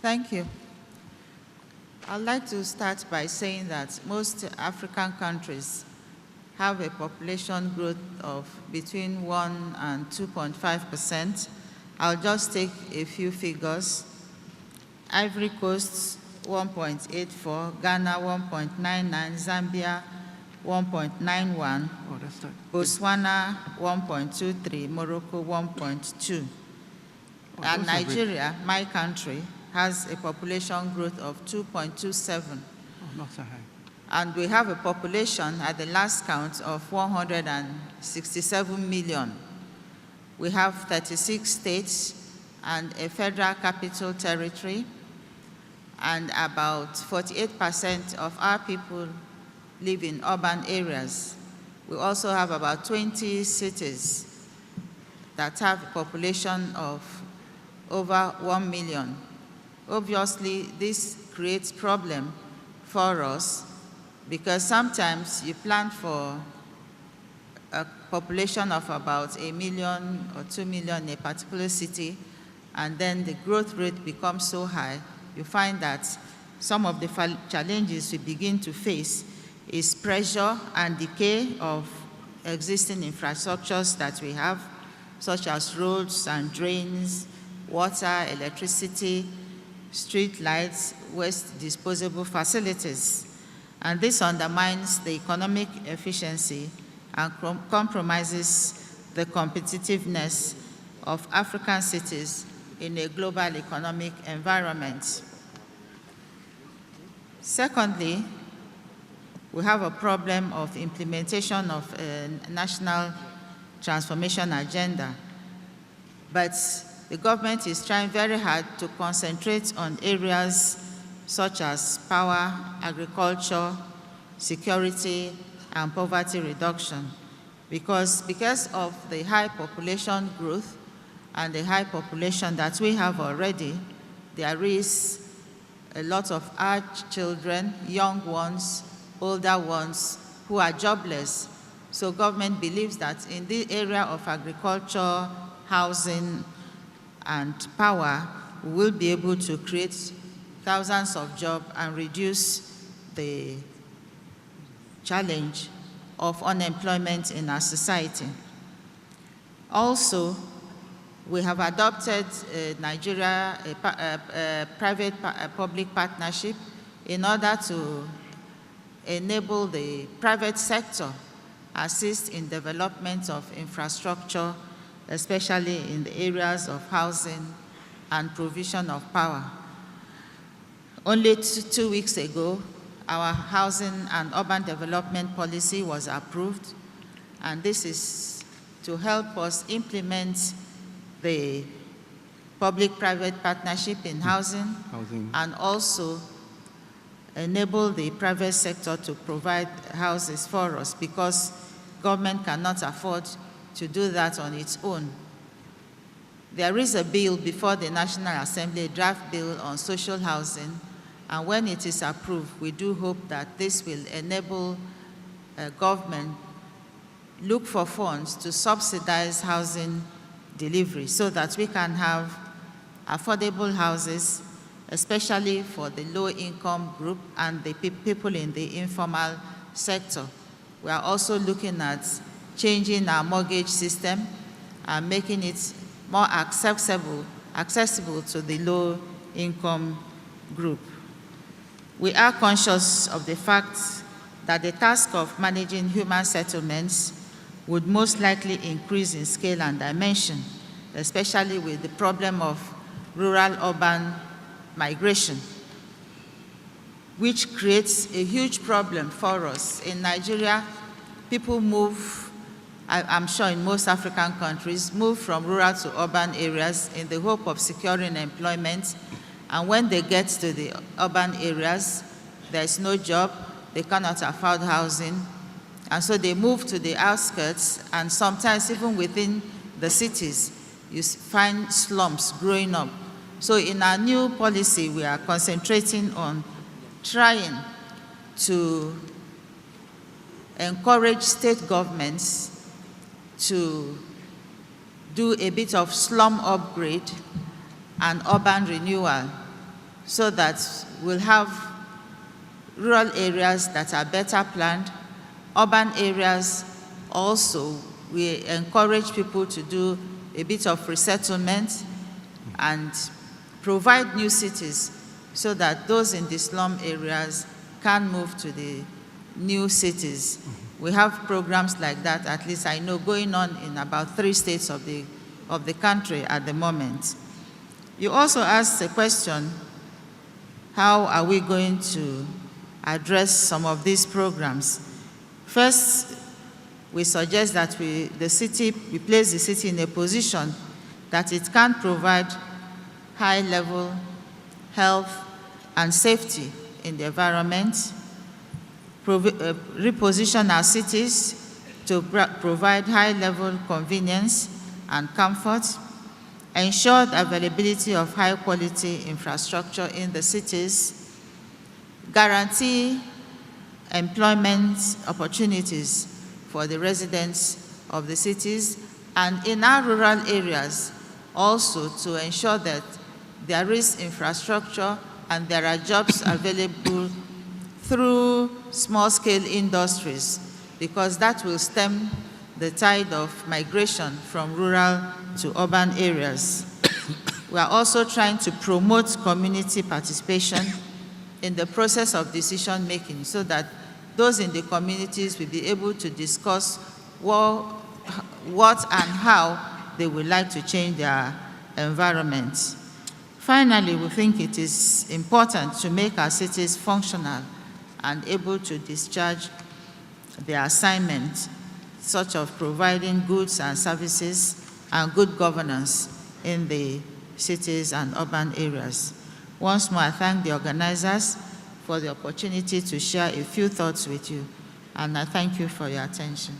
Thank you. I'd like to start by saying that most African countries have a population growth of between 1 and 2.5%. I'll just take a few figures. Ivory Coast, 1.84, Ghana, 1.99, Zambia, 1.91, Botswana, 1.23, Morocco, 1.2. And Nigeria, my country, has a population growth of 2.27. Not so high. And we have a population at the last count of 167 million. We have 36 states and a federal capital territory, and about 48% of our people live in urban areas. We also have about 20 cities that have a population of over 1 million. Obviously, this creates problem for us because sometimes you plan for a population of about 1 million or 2 million in a particular city, and then the growth rate becomes so high, you find that some of the challenges we begin to face is pressure and decay of existing infrastructures that we have, such as roads and drains, water, electricity, street lights, waste disposable facilities. And this undermines the economic efficiency and compromises the competitiveness of African cities in a global economic environment. Secondly, we have a problem of implementation of a national transformation agenda, but the government is trying very hard to concentrate on areas such as power, agriculture, security, and poverty reduction. Because of the high population growth and the high population that we have already, there is a lot of our children, young ones, older ones, who are jobless. So government believes that in the area of agriculture, housing, and power, we will be able to create thousands of jobs and reduce the challenge of unemployment in our society. Also, we have adopted Nigeria a private-public partnership in order to enable the private sector assist in development of infrastructure, especially in the areas of housing and provision of power. Only 2 weeks ago, our housing and urban development policy was approved, and this is to help us implement the public-private partnership in housing and also enable the private sector to provide houses for us, because government cannot afford to do that on its own. There is a bill before the National Assembly, a draft bill on social housing, and when it is approved, we do hope that this will enable government look for funds to subsidize housing delivery so that we can have affordable houses, especially for the low-income group and the people in the informal sector. We are also looking at changing our mortgage system and making it more accessible to the low-income group. We are conscious of the fact that the task of managing human settlements would most likely increase in scale and dimension, especially with the problem of rural-urban migration, which creates a huge problem for us. In Nigeria, people move, I'm sure in most African countries, move from rural to urban areas in the hope of securing employment. And when they get to the urban areas, there's no job, they cannot afford housing, and so they move to the outskirts, and sometimes even within the cities, you find slums growing up. So in our new policy, we are concentrating on trying to encourage state governments to do a bit of slum upgrade and urban renewal so that we'll have rural areas that are better planned. Urban areas also, we encourage people to do a bit of resettlement and provide new cities so that those in the slum areas can move to the new cities. We have programs like that, at least I know, going on in about 3 states of the country at the moment. You also asked the question, how are we going to address some of these programs? First, we suggest that we place the city in a position that it can provide high-level health and safety in the environment, reposition our cities to provide high-level convenience and comfort, ensure the availability of high-quality infrastructure in the cities, guarantee employment opportunities for the residents of the cities, and in our rural areas also to ensure that there is infrastructure and there are jobs available through small-scale industries, because that will stem the tide of migration from rural to urban areas. We are also trying to promote community participation in the process of decision-making so that those in the communities will be able to discuss what and how they would like to change their environment. Finally, we think it is important to make our cities functional and able to discharge their assignment, such as providing goods and services and good governance in the cities and urban areas. Once more, I thank the organizers for the opportunity to share a few thoughts with you, and I thank you for your attention.